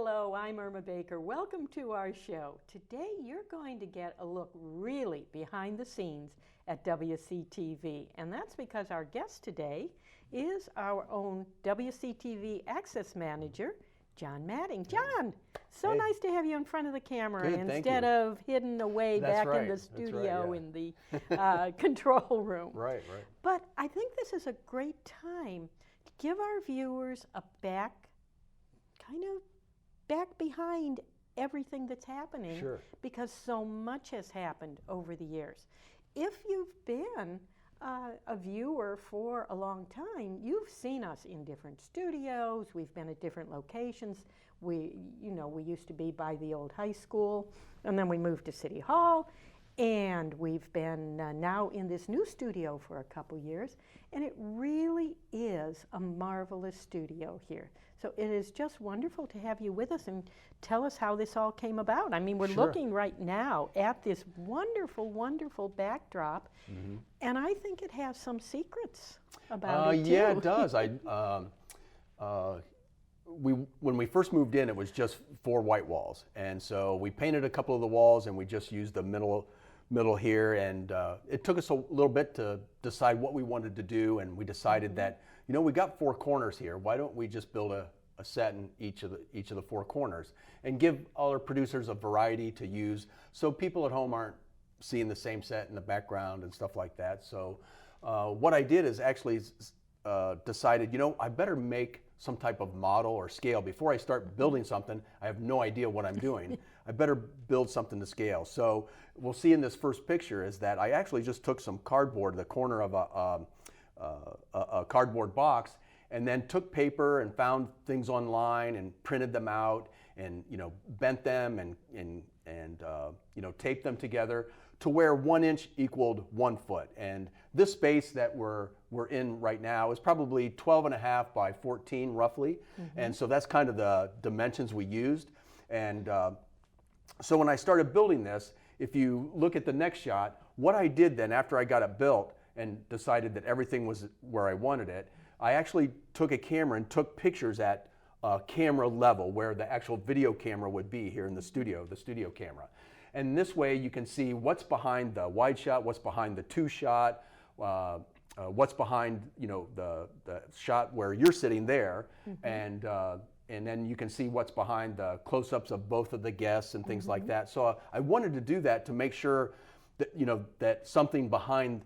Hello, I'm Irma Baker. Welcome to our show. Today you're going to get a look really behind the scenes at WCTV, and that's because our guest today is our own WCTV Access Manager, John Matting. John, so nice to have you in front of the camera instead of hidden away back in the studio in the control room. Right. But I think this is a great time to give our viewers a back behind everything that's happening, because so much has happened over the years. If you've been a viewer for a long time, you've seen us in different studios. We've been at different locations. We used to be by the old high school, and then we moved to City Hall, and we've been now in this new studio for a couple years, and it really is a marvelous studio here. So it is just wonderful to have you with us and tell us how this all came about. I mean, we're looking right now at this wonderful, wonderful backdrop, and I think it has some secrets about it too. Yeah, it does. When we first moved in, it was just 4 white walls, and so we painted a couple of the walls, and we just used the middle here, and it took us a little bit to decide what we wanted to do, and we decided that, we got 4 corners here. Why don't we just build a set in each of the 4 corners and give all our producers a variety to use, so people at home aren't seeing the same set in the background and stuff like that. So what I did is actually decided, I better make some type of model or scale before I start building something. I have no idea what I'm doing. I better build something to scale. So we'll see in this first picture is that I actually just took some cardboard, the corner of a cardboard box, and then took paper and found things online and printed them out and bent them and taped them together to where 1 inch equaled 1 foot. And this space that we're in right now is probably 12.5 by 14 roughly. And so that's kind of the dimensions we used. And so when I started building this, if you look at the next shot, what I did then after I got it built and decided that everything was where I wanted it, I actually took a camera and took pictures at camera level where the actual video camera would be here in the studio camera. And this way you can see what's behind the wide shot, what's behind the 2 shot, what's behind the shot where you're sitting there, and then you can see what's behind the close-ups of both of the guests and things like that. So I wanted to do that to make sure that that something behind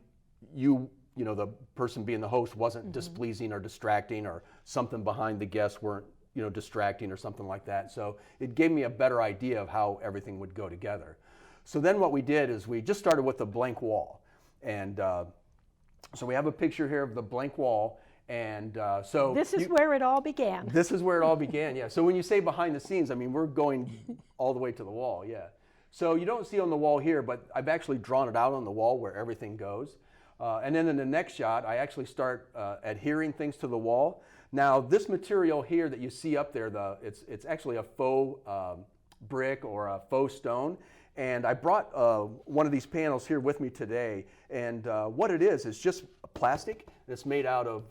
you, the person being the host, wasn't displeasing or distracting, or something behind the guests weren't distracting or something like that. So it gave me a better idea of how everything would go together. So then what we did is we just started with a blank wall, and so we have a picture here of the blank wall. And so this is where it all began. This is where it all began, yeah. So when you say behind the scenes, I mean, we're going all the way to the wall, yeah. So you don't see on the wall here, but I've actually drawn it out on the wall where everything goes. And then in the next shot, I actually start adhering things to the wall. Now, this material here that you see up there, it's actually a faux brick or a faux stone. And I brought one of these panels here with me today. And what it is just plastic. It's made out of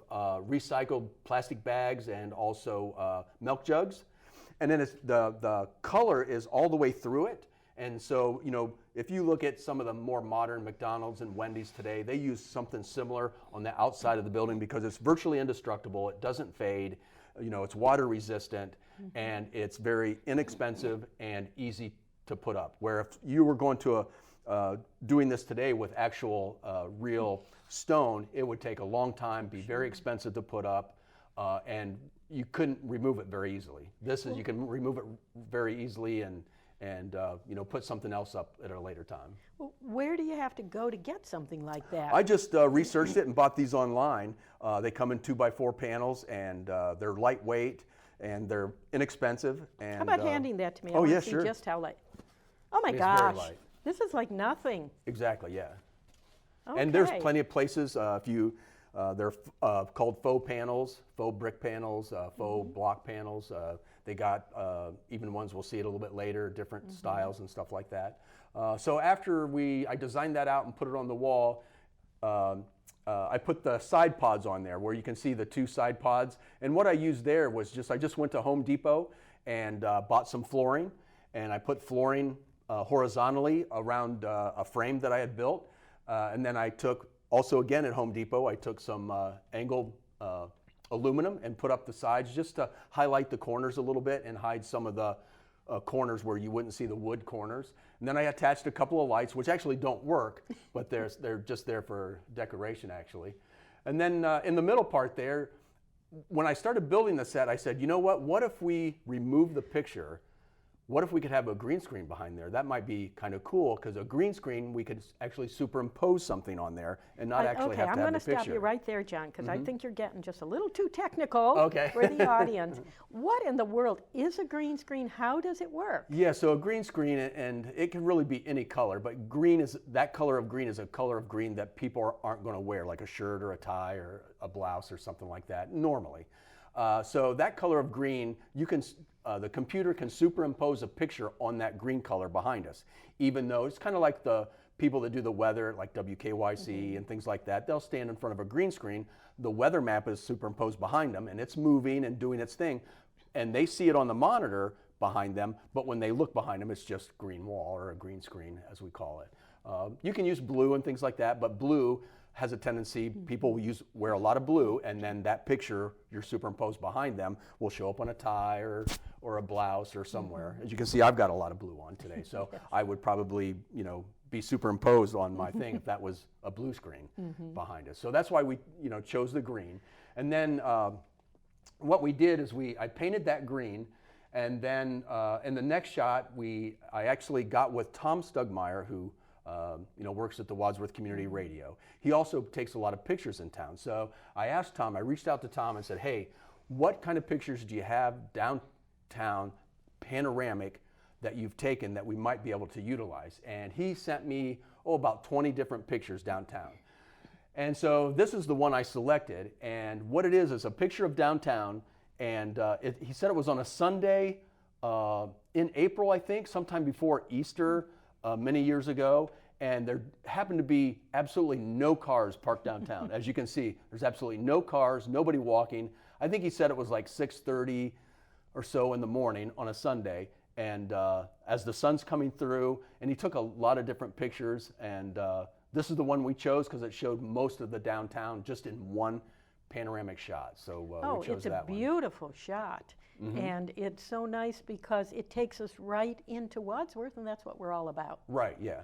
recycled plastic bags and also milk jugs. And then the color is all the way through it. And so, if you look at some of the more modern McDonald's and Wendy's today, they use something similar on the outside of the building because it's virtually indestructible. It doesn't fade. It's water resistant, and it's very inexpensive and easy to put up. Where if you were going to doing this today with actual real stone, it would take a long time, be very expensive to put up, and you couldn't remove it very easily. This is, you can remove it very easily and put something else up at a later time. Well, where do you have to go to get something like that? I just researched it and bought these online. They come in 2x4 panels, and they're lightweight and they're inexpensive. And how about handing that to me? Oh, yeah, sure. Just how light. Oh my gosh, very light. This is like nothing. Exactly, yeah. Okay. And there's plenty of places they're called faux panels, faux brick panels, faux block panels. They got even ones, we'll see it a little bit later, different styles and stuff like that. So after I designed that out and put it on the wall, I put the side pods on there where you can see the 2 side pods. And what I used there was I just went to Home Depot and bought some flooring, and I put flooring horizontally around a frame that I had built. And then I took, also again at Home Depot, I took some angled aluminum and put up the sides just to highlight the corners a little bit and hide some of the corners where you wouldn't see the wood corners. And then I attached a couple of lights, which actually don't work, but they're just there for decoration actually. And then in the middle part there, when I started building the set, I said, you know what if we remove the picture? What if we could have a green screen behind there? That might be kind of cool, because a green screen, we could actually superimpose something on there and not actually have to have the picture. Okay, I'm going to stop you right there, John, because I think you're getting just a little too technical for the audience. What in the world is a green screen? How does it work? Yeah, so a green screen, and it can really be any color, but green is, that color of green is a color of green that people aren't going to wear, like a shirt or a tie or a blouse or something like that, normally. So that color of green, you can, the computer can superimpose a picture on that green color behind us, even though it's kind of like the people that do the weather, like WKYC and things like that. They'll stand in front of a green screen. The weather map is superimposed behind them, and it's moving and doing its thing, and they see it on the monitor behind them, but when they look behind them, it's just green wall, or a green screen, as we call it. You can use blue and things like that, but blue has a tendency, people wear a lot of blue, and then that picture you're superimposed behind them will show up on a tie or a blouse or somewhere. As you can see, I've got a lot of blue on today, so I would probably, be superimposed on my thing if that was a blue screen behind us. So that's why we, chose the green. And then what we did is I painted that green, and then in the next shot, I actually got with Tom Stugmeyer, who works at the Wadsworth Community Radio. He also takes a lot of pictures in town. So I reached out to Tom and said, hey, what kind of pictures do you have downtown, panoramic, that you've taken that we might be able to utilize? And he sent me, about 20 different pictures downtown. And so this is the one I selected. And what it is a picture of downtown. And he said it was on a Sunday in April, I think, sometime before Easter, many years ago, and there happened to be absolutely no cars parked downtown. As you can see, there's absolutely no cars, nobody walking. I think he said it was like 6:30 or so in the morning on a Sunday, and as the sun's coming through, and he took a lot of different pictures, and this is the one we chose because it showed most of the downtown just in one panoramic shot. So we chose that one. It's a beautiful shot. And it's so nice because it takes us right into Wadsworth, and that's what we're all about. Right, yeah.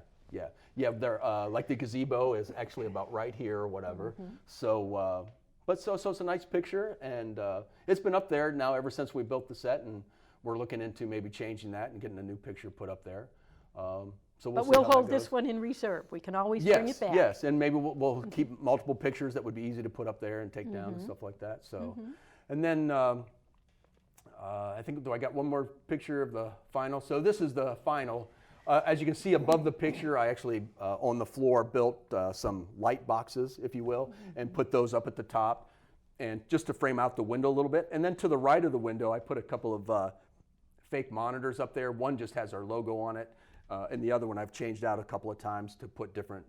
There, like the gazebo is actually about right here or whatever. So, so it's a nice picture, and it's been up there now ever since we built the set, and we're looking into maybe changing that and getting a new picture put up there. So we'll hold this one in reserve. We can always bring it back. Yes, and maybe we'll keep multiple pictures that would be easy to put up there and take down and stuff like that. So, and then I think, I got one more picture of the final. So this is the final. As you can see above the picture, I actually on the floor built some light boxes, if you will, and put those up at the top, and just to frame out the window a little bit. And then to the right of the window, I put a couple of fake monitors up there. One just has our logo on it, and the other one I've changed out a couple of times to put different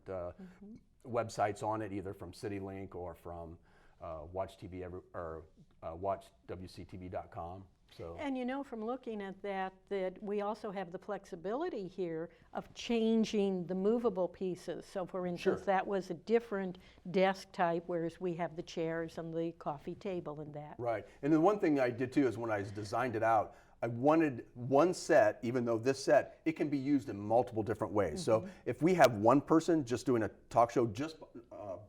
websites on it, either from CityLink or from Watch TV or WCTV.com. So. And from looking at that we also have the flexibility here of changing the movable pieces. So for instance, that was a different desk type, whereas we have the chairs and the coffee table and that. Right. And the one thing I did too is when I designed it out, I wanted one set, even though this set, it can be used in multiple different ways. So if we have one person just doing a talk show just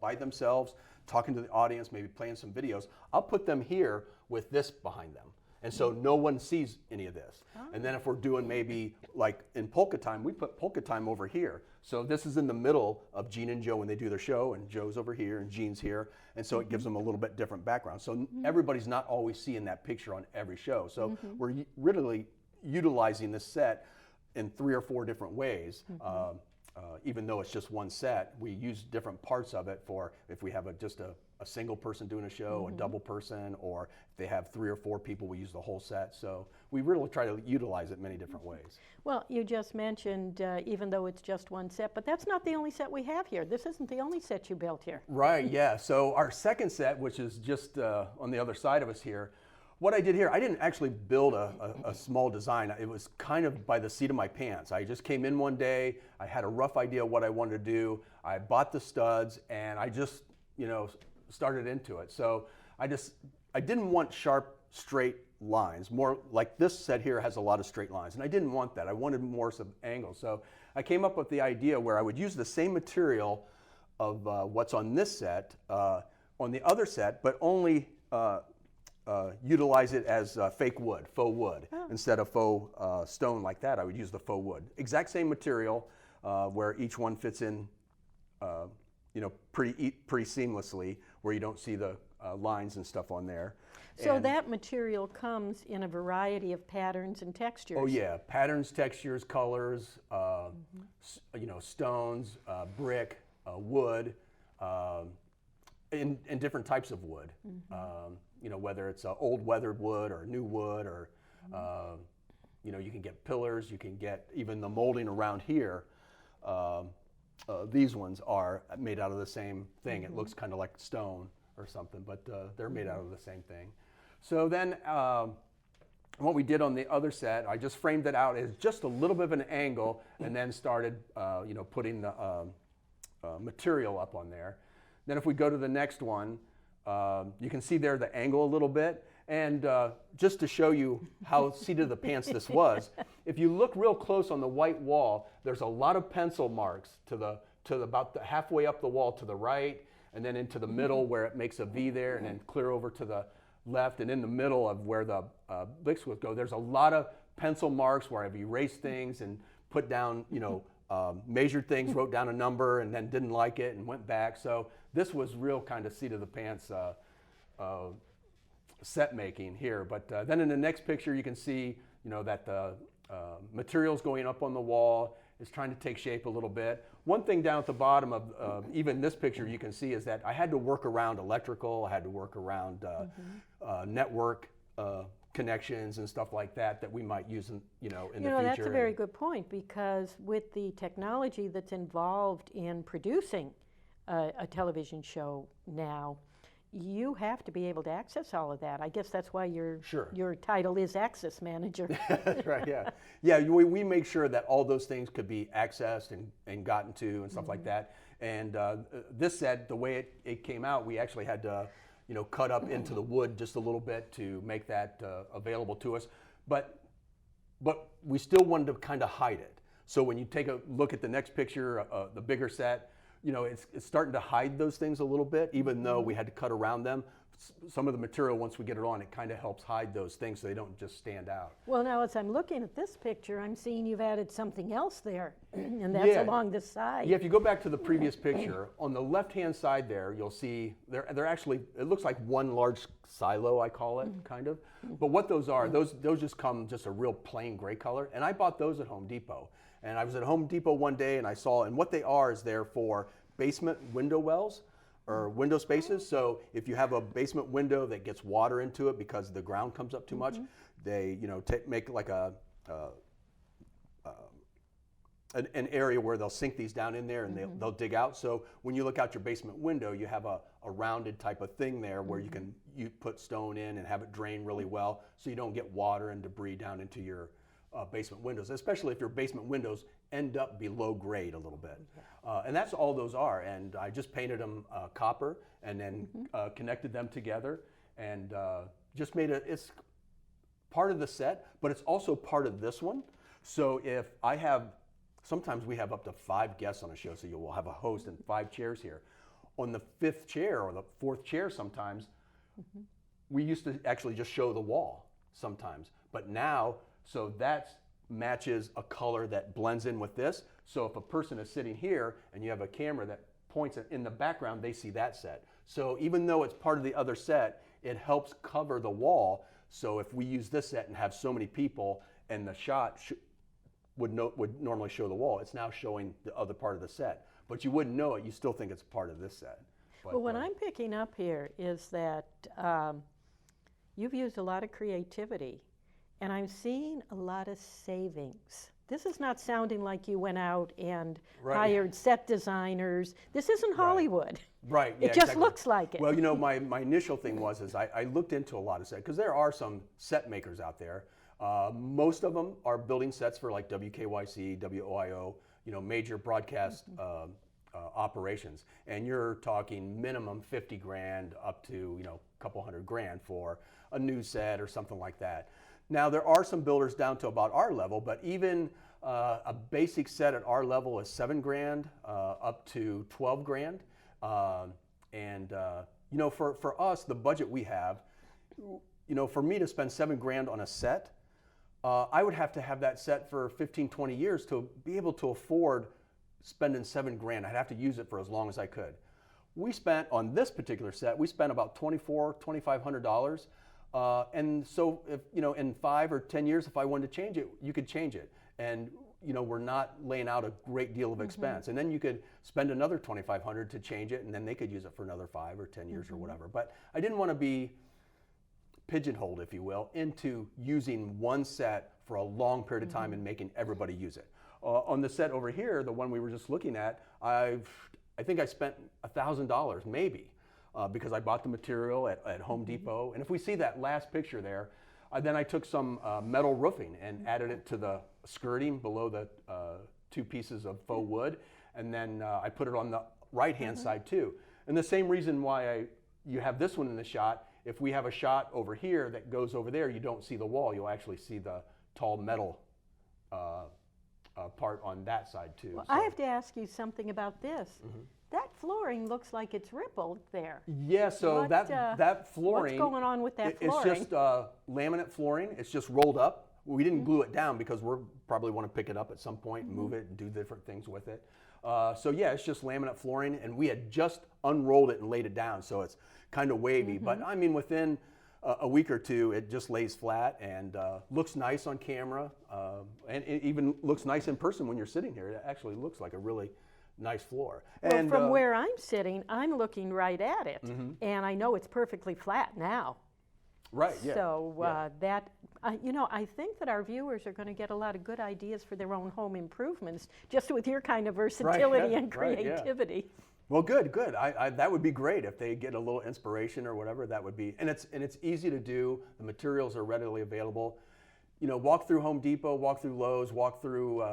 by themselves, talking to the audience, maybe playing some videos, I'll put them here with this behind them. And so no one sees any of this. And then if we're doing maybe like in Polka Time, we put Polka Time over here. So this is in the middle of Gene and Joe when they do their show, and Joe's over here and Gene's here. And so it gives them a little bit different background. So everybody's not always seeing that picture on every show. So we're really utilizing this set in 3 or 4 different ways. Even though it's just one set, we use different parts of it for if we have just a single person doing a show, a double person, or if they have 3 or 4 people, we use the whole set. So we really try to utilize it many different ways. Well, you just mentioned even though it's just one set, but that's not the only set we have here. This isn't the only set you built here. Right, yeah. So our second set, which is just on the other side of us here, what I did here, I didn't actually build a small design. It was kind of by the seat of my pants. I just came in one day, I had a rough idea of what I wanted to do, I bought the studs, and I just, started into it. So I didn't want sharp, straight lines, more like this set here has a lot of straight lines, and I didn't want that. I wanted more some angles. So I came up with the idea where I would use the same material of what's on this set, on the other set, but only utilize it as fake wood, faux wood. Oh. Instead of faux stone like that, I would use the faux wood. Exact same material where each one fits in pretty seamlessly, where you don't see the lines and stuff on there. So that material comes in a variety of patterns and textures. Oh yeah, patterns, textures, colors, stones, brick, wood, in different types of wood. Whether it's old weathered wood or new wood, or you can get pillars, you can get even the molding around here. These ones are made out of the same thing. It looks kind of like stone or something, but they're made out of the same thing. So then what we did on the other set, I just framed it out as just a little bit of an angle, and then started putting the material up on there. Then if we go to the next one, you can see there the angle a little bit. And just to show you how seat of the pants this was, if you look real close on the white wall, there's a lot of pencil marks to about halfway up the wall to the right, and then into the middle where it makes a V there, and then clear over to the left, and in the middle of where the bricks would go, there's a lot of pencil marks where I've erased things and put down, measured things, wrote down a number, and then didn't like it and went back. So this was real kind of seat of the pants set making here. But then in the next picture, you can see, that the materials going up on the wall is trying to take shape a little bit. One thing down at the bottom of even this picture you can see is that I had to work around electrical, I had to work around network connections and stuff like that we might use in the future. That's a very good point, because with the technology that's involved in producing a television show now, you have to be able to access all of that. I guess that's why your title is Access Manager. That's right, yeah. Yeah, we make sure that all those things could be accessed and gotten to and stuff like that. And this set, the way it came out, we actually had to cut up into the wood just a little bit to make that available to us. But we still wanted to kind of hide it. So when you take a look at the next picture, the bigger set, it's starting to hide those things a little bit, even though we had to cut around them. Some of the material, once we get it on, it kind of helps hide those things so they don't just stand out. Well, now as I'm looking at this picture, I'm seeing you've added something else there, and that's along the side. Yeah, if you go back to the previous picture, on the left-hand side there, you'll see they're actually, it looks like one large silo, I call it, kind of. But what those are, those just come just a real plain gray color, and I bought those at Home Depot. And I was at Home Depot one day and I saw, and what they are is they're for basement window wells or window spaces. So if you have a basement window that gets water into it because the ground comes up too much, they make like an area where they'll sink these down in there and they'll dig out. So when you look out your basement window, you have a rounded type of thing there where you put stone in and have it drain really well, so you don't get water and debris down into your basement windows, especially if your basement windows end up below grade a little bit. And that's all those are. And I just painted them copper and then connected them together and just made it's part of the set, but it's also part of this one. So if I have, sometimes we have up to 5 guests on a show, so you will have a host and 5 chairs here. On the 5th chair or the 4th chair sometimes, we used to actually just show the wall sometimes. But now, so that matches a color that blends in with this. So if a person is sitting here and you have a camera that points in the background, they see that set. So even though it's part of the other set, it helps cover the wall. So if we use this set and have so many people and the shot would normally show the wall, it's now showing the other part of the set. But you wouldn't know it, you still think it's part of this set. But, well, what I'm picking up here is that you've used a lot of creativity. And I'm seeing a lot of savings. This is not sounding like you went out and hired set designers. This isn't Hollywood. Right. Yeah, It just exactly. looks like it. Well, my initial thing was I looked into a lot of sets because there are some set makers out there. Most of them are building sets for like WKYC, WOIO, major broadcast operations, and you're talking minimum 50 grand up to a couple $100,000 for a new set or something like that. Now there are some builders down to about our level, but even a basic set at our level is $7 grand up to $12 grand. For us, the budget we have, for me to spend $7 grand on a set, I would have to have that set for 15, 20 years to be able to afford spending $7 grand. I'd have to use it for as long as I could. We spent on this particular set, we spent about $2,500. And so if, in 5 or 10 years, if I wanted to change it, you could change it. And, we're not laying out a great deal of expense. And then you could spend another $2,500 to change it, and then they could use it for another 5 or 10 years or whatever. But I didn't want to be pigeonholed, if you will, into using one set for a long period of time and making everybody use it. On the set over here, the one we were just looking at, I think I spent $1,000 maybe because I bought the material at Home Depot. And if we see that last picture there, then I took some metal roofing and added it to the skirting below the 2 pieces of faux wood, and then I put it on the right-hand side too. And the same reason why you have this one in the shot, if we have a shot over here that goes over there, you don't see the wall, you'll actually see the tall metal part on that side too. Well, I have to ask you something about this. That flooring looks like it's rippled there. Yeah, so that flooring. What's going on with that flooring? It's just laminate flooring. It's just rolled up. We didn't glue it down because we're probably want to pick it up at some point and move it and do different things with it. So yeah, it's just laminate flooring, and we had just unrolled it and laid it down, so it's kind of wavy. But I mean, within a week or two, it just lays flat and looks nice on camera, and it even looks nice in person when you're sitting here. It actually looks like a really nice floor. Well, and from where I'm sitting, I'm looking right at it, and I know it's perfectly flat now. Right. Yeah. So that, I think that our viewers are going to get a lot of good ideas for their own home improvements just with your kind of versatility and creativity. Right, yeah. Well, good. That would be great if they get a little inspiration or whatever. That would be, and it's easy to do. The materials are readily available. Walk through Home Depot, walk through Lowe's, walk through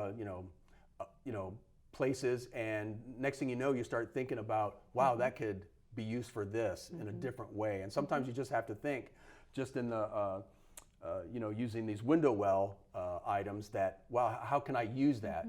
places, and next thing you know, you start thinking about, wow, that could be used for this in a different way. And sometimes you just have to think, just in the using these window well items, that, wow, how can I use that?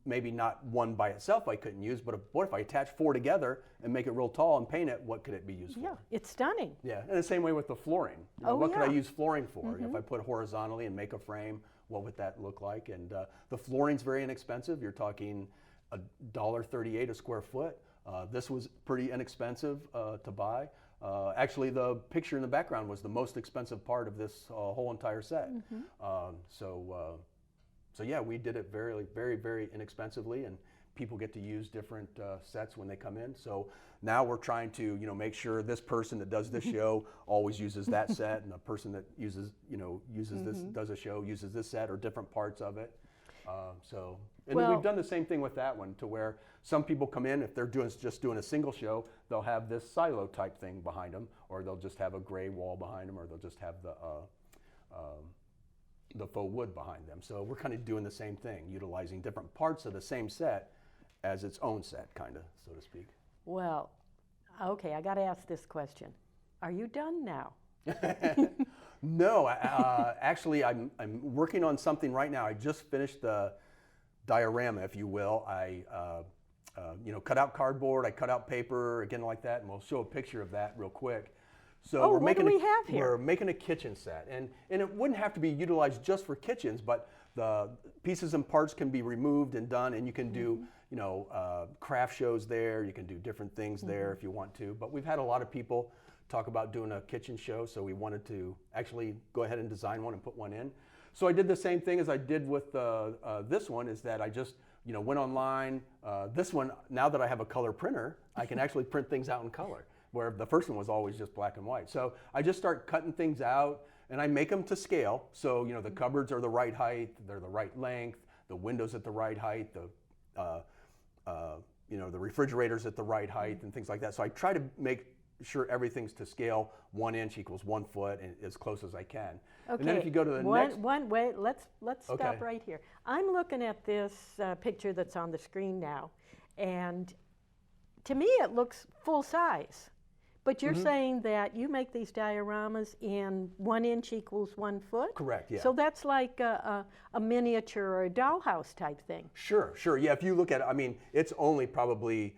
Maybe not one by itself I couldn't use, but what if I attach 4 together and make it real tall and paint it? What could it be used for? Yeah, it's stunning. Yeah, and the same way with the flooring. What could I use flooring for? If I put horizontally and make a frame, what would that look like? And the flooring's very inexpensive. You're talking $1.38 a square foot. This was pretty inexpensive to buy. Actually, the picture in the background was the most expensive part of this whole entire set. So yeah, we did it very, very, very inexpensively, and people get to use different sets when they come in. So now we're trying to, make sure this person that does this show always uses that set, and the person that uses this, does a show, uses this set or different parts of it. Then we've done the same thing with that one, to where some people come in, if they're just doing a single show, they'll have this silo type thing behind them, or they'll just have a gray wall behind them, or they'll just have the faux wood behind them. So we're kind of doing the same thing, utilizing different parts of the same set as its own set, kind of, so to speak. Well, okay, I got to ask this question. Are you done now? No, actually, I'm working on something right now. I just finished the diorama, if you will. I cut out cardboard, I cut out paper, again like that, and we'll show a picture of that real quick. So what do we have here? We're making a kitchen set, and it wouldn't have to be utilized just for kitchens, but the pieces and parts can be removed and done, and you can do craft shows there. You can do different things there if you want to. But we've had a lot of people talk about doing a kitchen show, so we wanted to actually go ahead and design one and put one in. So I did the same thing as I did with this one, is that I just went online. This one, now that I have a color printer, I can actually print things out in color, where the first one was always just black and white. So I just start cutting things out, and I make them to scale. So the cupboards are the right height, they're the right length, the windows at the right height, the the refrigerator's at the right height and things like that. So I try to make sure everything's to scale. 1 inch equals 1 foot, and as close as I can. Okay. And then if you go to the next... Wait, let's stop right here. I'm looking at this picture that's on the screen now, and to me it looks full size. But you're saying that you make these dioramas in 1 inch equals 1 foot? Correct, yeah. So that's like a miniature or a dollhouse type thing. Sure. Yeah, if you look at it, I mean, it's only probably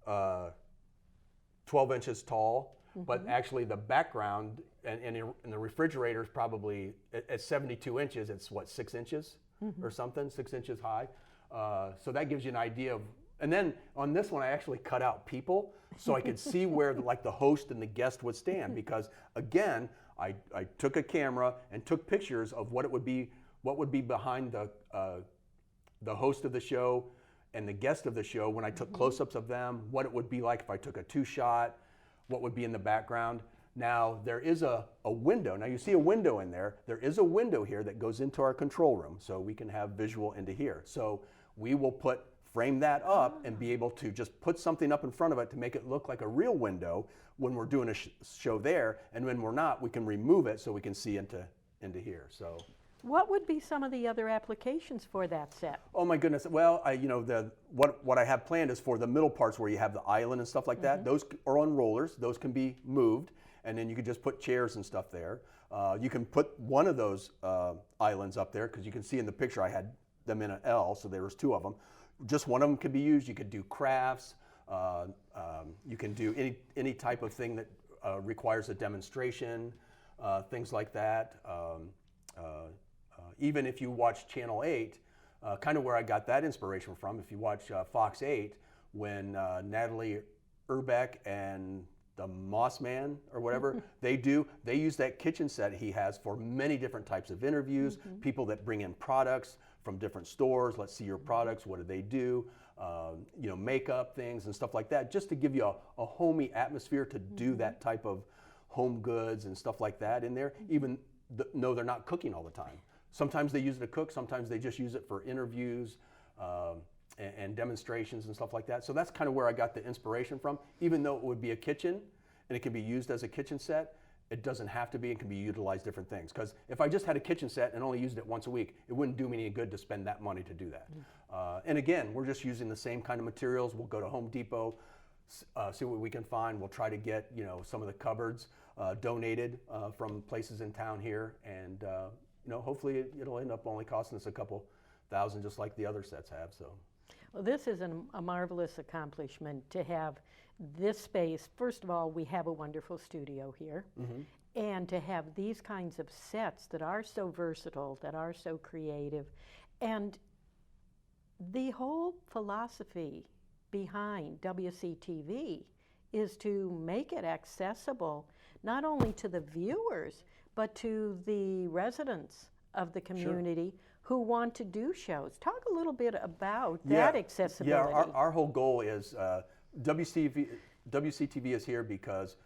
12 inches tall, but actually the background and the refrigerator is probably at 72 inches, it's what, 6 inches or something, 6 inches high. So that gives you an idea of, and then on this one I actually cut out people so I could see where the host and the guest would stand, because again, I took a camera and took pictures of what would be behind the host of the show and the guest of the show when I took close-ups of them, what it would be like if I took a 2-shot, what would be in the background. Now there is a window. Now you see a window in there. There is a window here that goes into our control room, so we can have visual into here. So we will frame that up and be able to just put something up in front of it to make it look like a real window when we're doing a show there, and when we're not, we can remove it so we can see into here. So, what would be some of the other applications for that set? Oh my goodness! Well, what I have planned is for the middle parts where you have the island and stuff like that. Those are on rollers. Those can be moved, and then you can just put chairs and stuff there. You can put one of those islands up there, because you can see in the picture I had them in an L, so there was 2 of them. Just one of them could be used. You could do crafts. You can do any type of thing that requires a demonstration, things like that. Even if you watch Channel 8, kind of where I got that inspiration from, if you watch Fox 8, when Natalie Urbeck and the Moss Man or whatever, they use that kitchen set he has for many different types of interviews, people that bring in products from different stores. Let's see your products, what do they do, makeup things and stuff like that, just to give you a homey atmosphere to do that type of home goods and stuff like that in there, even though they're not cooking all the time. Sometimes they use it to cook, sometimes they just use it for interviews and demonstrations and stuff like that. So that's kind of where I got the inspiration from. Even though it would be a kitchen and it can be used as a kitchen set, it doesn't have to be. It can be utilized different things. Because if I just had a kitchen set and only used it once a week, it wouldn't do me any good to spend that money to do that. And again, we're just using the same kind of materials. We'll go to Home Depot, see what we can find. We'll try to get some of the cupboards donated from places in town here, and hopefully it'll end up only costing us a couple $1,000, just like the other sets have. So. Well, this is a marvelous accomplishment to have this space. First of all, we have a wonderful studio here, and to have these kinds of sets that are so versatile, that are so creative, and the whole philosophy behind WCTV is to make it accessible not only to the viewers, but to the residents of the community who want to do shows. Talk a little bit about that accessibility. Yeah, our whole goal is WCTV is here because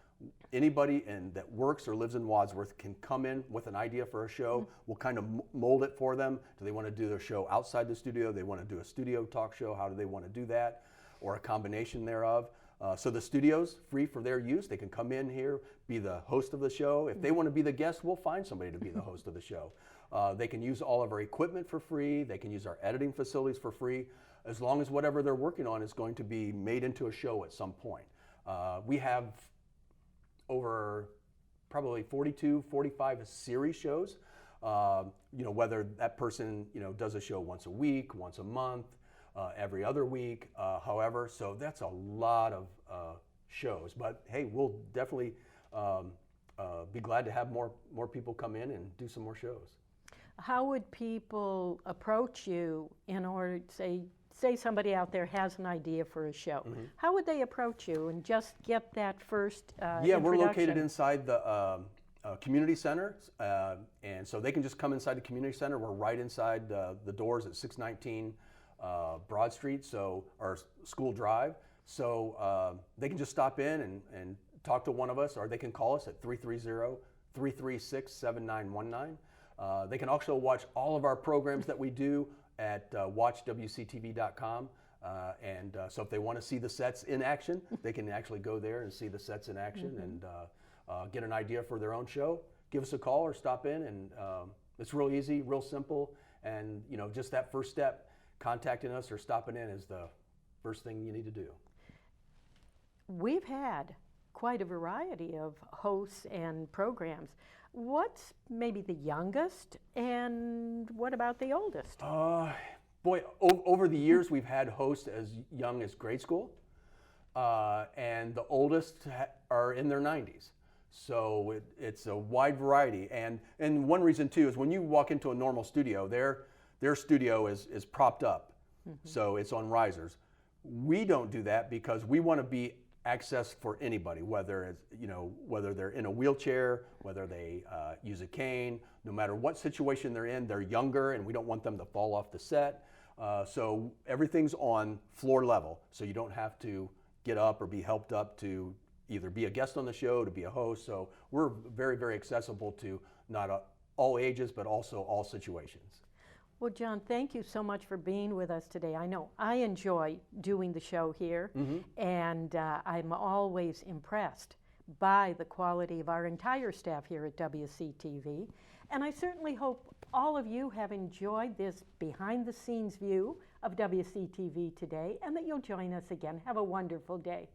anybody that works or lives in Wadsworth can come in with an idea for a show. We'll kind of mold it for them. Do they want to do their show outside the studio? They want to do a studio talk show? How do they want to do that? Or a combination thereof. So the studio's free for their use. They can come in here, be the host of the show. If they want to be the guest, we'll find somebody to be the host of the show. They can use all of our equipment for free. They can use our editing facilities for free, as long as whatever they're working on is going to be made into a show at some point. We have over probably 42, 45 series shows. Whether that person does a show once a week, once a month, every other week, however, so that's a lot of shows. But hey, we'll definitely be glad to have more people come in and do some more shows. How would people approach you in order to say somebody out there has an idea for a show? How would they approach you and just get that first introduction? We're located inside the community center, and so they can just come inside the community center. We're right inside the doors at 619 Broad Street, or School Drive. So they can just stop in and talk to one of us, or they can call us at 330-336-7919. They can also watch all of our programs that we do at watchwctv.com. So if they want to see the sets in action, they can actually go there and see the sets in action and get an idea for their own show. Give us a call or stop in, and it's real easy, real simple, and just that first step, contacting us or stopping in, is the first thing you need to do. We've had quite a variety of hosts and programs. What's maybe the youngest, and what about the oldest? Boy, over the years, we've had hosts as young as grade school, and the oldest are in their 90s. So it's a wide variety. And one reason, too, is when you walk into a normal studio, their studio is propped up. So it's on risers. We don't do that because we want to be access for anybody, whether they're in a wheelchair, whether they use a cane, no matter what situation they're in. They're younger, and we don't want them to fall off the set. So everything's on floor level, so you don't have to get up or be helped up to either be a guest on the show, to be a host. So we're very, very accessible to not all ages, but also all situations. Well, John, thank you so much for being with us today. I know I enjoy doing the show here, and I'm always impressed by the quality of our entire staff here at WCTV. And I certainly hope all of you have enjoyed this behind-the-scenes view of WCTV today, and that you'll join us again. Have a wonderful day.